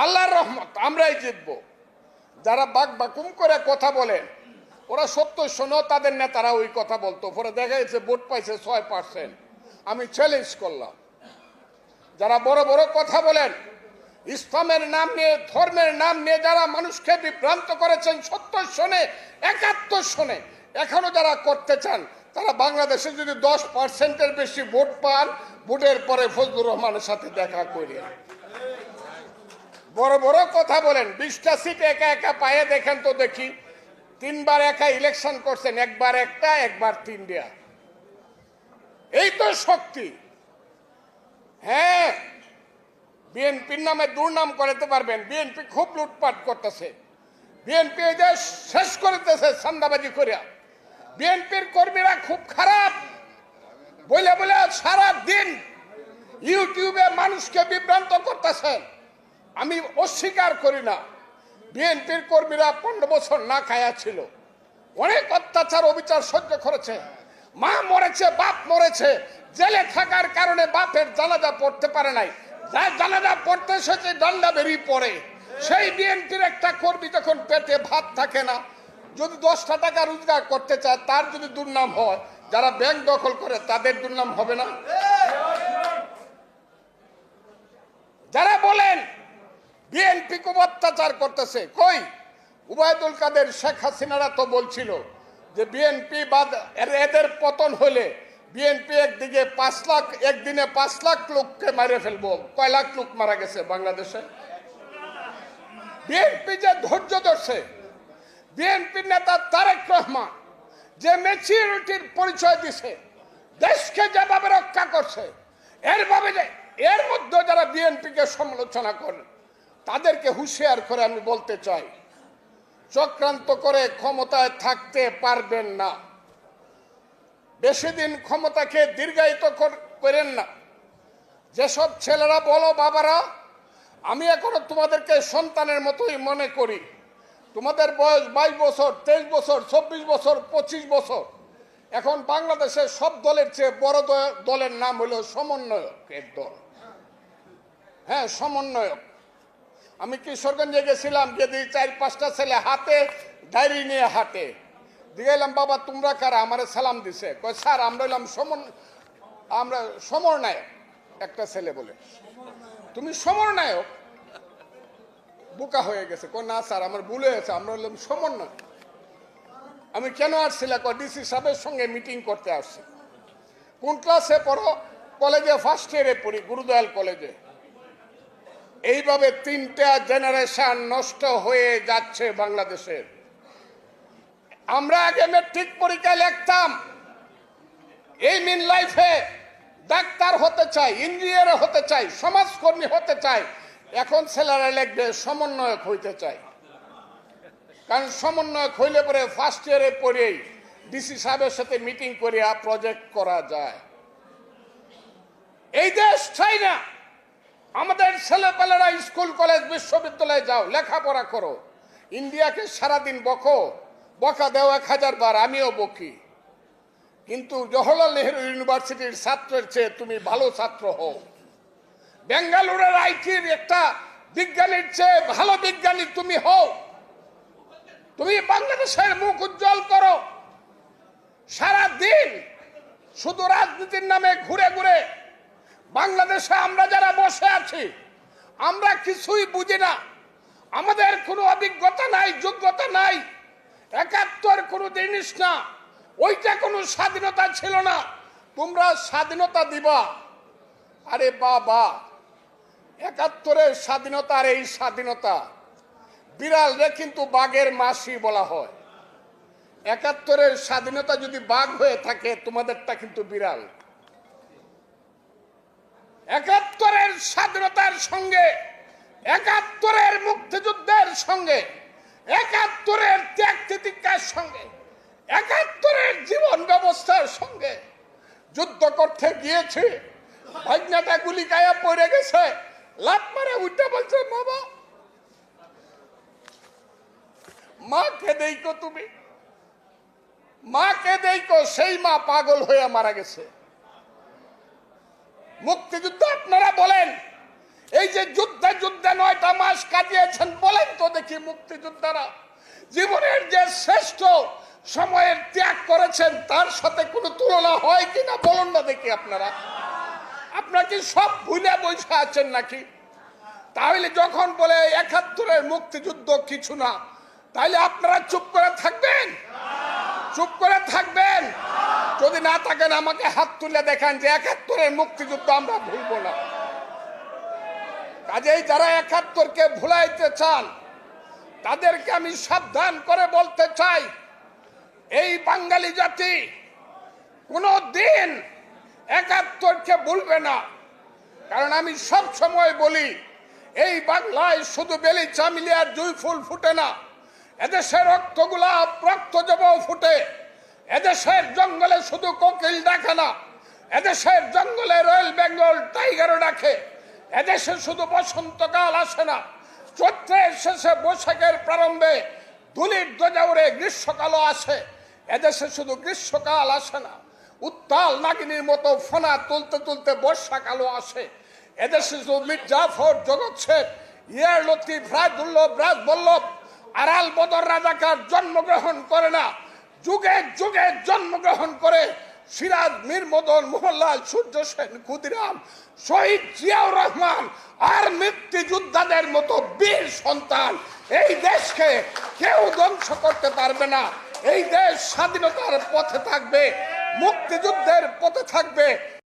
আল্লাহর রহমত, আমরাই জিতব। যারা বাক বাকুম করে কথা বলেন ওরা 70 তাদের নেতারা ওই কথা বলতো, পরে দেখা যাচ্ছে ভোট পাইছে 6%। আমি চ্যালেঞ্জ করলাম, যারা বড় বড় কথা বলেন ইসলামের নাম নিয়ে, ধর্মের নাম নিয়ে যারা মানুষকে বিভ্রান্ত করেছেন 70 71 এখনো যারা করতে চান, তারা বাংলাদেশে যদি 10%-এর বেশি ভোট পান, ভোটের পরে ফজলুর রহমানের সাথে দেখা করি। বড় বড় কথা বলেন, 20টা সিট একা একা পায়ে দেখেন তো দেখি। 3বার একা ইলেকশন করছেন, একবার একটা, একবার 3টা। এই তো শক্তি। হ্যাঁ, বিএনপির নামে দুর্নাম করাতে পারবেন। বিএনপি খুব লুটপাট করতেছে, বিএনপি এই দেশ শেষ করতেছে চাঁদাবাজি করিয়া। বিএনপির কর্মীরা খুব খারাপ বলে বলে সারা দিন ইউটিউবে মানুষকে বিভ্রান্ত করতেছেন। আমি অস্বীকার করি না, বিএনপির কর্মীরা 15 বছর না খায়া ছিল, অনেক অত্যাচার অবিচার সহ্য করেছে। মা মরেছে, বাপ মরেছে, জেলে থাকার কারণে বাপের জানাজা পড়তে পারে নাই, যার জানাজা পড়তে এসেছে ডান্ডা বেরিয়ে পড়ে। সেই বিএনপির একটা কর্মী যখন পেটে ভাত থাকে না, যদি 10টা টাকা রোজগার করতে চায়, তার যদি দুর্নাম হয়, যারা ব্যাংক দখল করে তাদের দুর্নাম হবে না? যারা বলেন বিএনপি খুব অত্যাচার করতেছে, কই উবায়দুল কাদের শেখ হাসিনারা তো বলছিল যে বিএনপি বাদ এদের পতন হলে বিএনপি একদিকে 5 লাখ, একদিনে 5 লাখ লোককে মারে ফেলবো। কয় লাখ লোক মারা গেছে বাংলাদেশে? বিএনপি যে ধৈর্য ধরছে, বিএনপির নেতা তারেক রহমান যে ম্যাচিউরিটির পরিচয় দিছে, দেশকে যেভাবে রক্ষা করছে, এর মধ্যে যারা বিএনপিকে সমালোচনা করেন তাদেরকে হুঁশিয়ার করে আমি বলতে চাই, চক্রান্ত করে ক্ষমতায় থাকতে পারবেন না। বেশি দিন ক্ষমতাকে দীর্ঘায়িত করেন না। যেসব ছেলেরা বলো বাবারা আমি এখনো তোমাদেরকে সন্তানের মতোই মনে করি, তোমাদের বয়স 22 বছর, 23 বছর, 24 বছর, 25 বছর। এখন বাংলাদেশের সব দলের চেয়ে বড় দলের নাম হলো সমন্বয়কের দল। হ্যাঁ, সমন্বয়ক। আমি কিশোরগঞ্জে গেছিলাম, যদি 4-5টা ছেলে হাতে ডায়েরি নিয়ে হাঁটে, দিলাম বাবা তোমরা কারা, আমারে সালাম দিছে, কয় স্যার আমরা হইলাম আমরা সমরনায়ক। একটা ছেলে বলে তুমি সমরনায়ক? বোকা হয়ে গেছে, কয় না স্যার আমার ভুল হয়েছে, আমরা হইলাম সমন্বয়। আমি কেন আসছিলাম? কয় ডিসি সাহেবের সঙ্গে মিটিং করতে আসছি। কোন ক্লাসে পড়ো? কলেজে ফার্স্ট ইয়ারে পড়ি, গুরুদয়াল কলেজে। এইভাবে 3টা জেনারেশন নষ্ট হয়ে যাচ্ছে বাংলাদেশের। আমরা আগে মেট্রিক পরীক্ষা লিখতাম, এই মিন লাইফে ডাক্তার হতে চাই, ইঞ্জিনিয়ার হতে চাই, সমাজকর্মী হতে চাই। এখন ছেলেরা লিখবে সমন্বয়ক হইতে চাই, কারণ সমন্বয়ক হইলে পরে ফার্স্ট ইয়ারে পড়েই ডিসি সাহেবের সাথে মিটিং করিয়া প্রজেক্ট করা যায়। এই দেশ চাই না। আমাদের ছেলেপেলেরা স্কুল কলেজ বিশ্ববিদ্যালয়ে যাও, লেখাপড়া করো। ইন্ডিয়াকে সারাদিন বকা দেও 1000 বার, আমিও বকি, কিন্তু জওহরলাল নেহরু ইউনিভার্সিটির ছাত্রের চেয়ে তুমি ভালো ছাত্র হও। বেঙ্গালুরের আইটির একটা বিজ্ঞানীর চেয়ে ভালো বিজ্ঞানী তুমি হও। তুমি বাংলাদেশের মুখ উজ্জ্বল করো। সারাদিন শুধু রাজনীতির নামে ঘুরে ঘুরে বাংলাদেশে আমরা যারা বসে আছি, আমরা কিছুই বুঝি না, আমাদের কোনো অভিজ্ঞতা নাই, যোগ্যতা নাই। 71 কোনো জিনিস না, ওইটা কোনো স্বাধীনতা ছিল না। তোমরা স্বাধীনতা দিবা? আরে বাবা, 71-এর স্বাধীনতা আর এই স্বাধীনতা, বিড়ালরে কিন্তু বাঘের মাসি বলা হয়। 71-এর স্বাধীনতা যদি বাঘ হয়ে থাকে, তোমাদেরটা কিন্তু বিড়াল। 71-এর স্বাধীনতার সঙ্গে, 71-এর মুক্তিযুদ্ধের সঙ্গে, 71-এর ত্যাগ তিতিক্ষার সঙ্গে, 71-এর জীবন ব্যবস্থার সঙ্গে যুদ্ধ করতে গিয়েছে। ভাগনাটা গুলি খায়া পড়ে গেছে, লাত মারে উঠে বলছে বাবা মাকে দেখো, তুমি মাকে দেখো। সেই মা পাগল হয়ে মারা গেছে। মুক্তিযুদ্ধ আপনারা বলেন, এই যে যুদ্ধে যুদ্ধে 9টা মাস কাটিয়েছেন, বলেন তো দেখি মুক্তিযোদ্ধারা জীবনের যে শ্রেষ্ঠ সময়ের ত্যাগ করেছেন তার সাথে কোনো তুলনা হয় কিনা বলুন না দেখি। আপনারা কি সব ভুলে বসে আছেন নাকি? তাহলে যখন বলে 71-এর মুক্তিযুদ্ধ কিছু না, তাহলে আপনারা চুপ করে থাকবেন? চুপ করে থাকবেন? যদি না থাকেন আমাকে হাত তুলে দেখান যে 71-এর মুক্তিযুদ্ধ আমরা ভুলবো না। কাজেই যারা 71-কে ভুলাইতে চান তাদেরকে আমি সাবধান করে বলতে চাই, এই বাঙালি জাতি কোনো দিন 71-কে ভুলবে না। কারণ আমি সব সময় বলি, এই বাংলায় শুধু বেলি চামিলি আর জুই ফুল ফুটে না, এদেশের রক্তগোলাপ রক্ত জব ফুটে। এদেশের জঙ্গলে শুধু কোকিল ডাকে না, এদেশের জঙ্গলে রয়্যাল বেঙ্গল টাইগারও ডাকে। এদেশে শুধু বসন্তকাল আসে না, চৈত্রের শেষে বৈশাখের প্রারম্ভে ধুলির ধ্বজা উড়ে গ্রীষ্মকালও আসে। এদেশে শুধু গ্রীষ্মকাল আসে না, উত্তাল নাগিনীর মতো ফনা তুলতে তুলতে বর্ষাকালও আসে। এদেশে শুধু মীর জাফর, জগৎ শেখ, ইয়ার লতিফ, রাজদুল্লভ, রাজবল্লভ, আরাল বদর রাজাকার জন্মগ্রহণ করে না, যুগে যুগে জন্মগ্রহণ করে সিরাজ, মীর মদন, মোহনলাল, সূর্য সেন, ক্ষুদিরাম, শহীদ জিয়াউর রহমান আর মুক্তিযোদ্ধাদের মতো বীর সন্তান। এই দেশকে কেউ ধ্বংস করতে পারবে না। এই দেশ স্বাধীনতার পথে থাকবে, মুক্তিযুদ্ধের পথে থাকবে।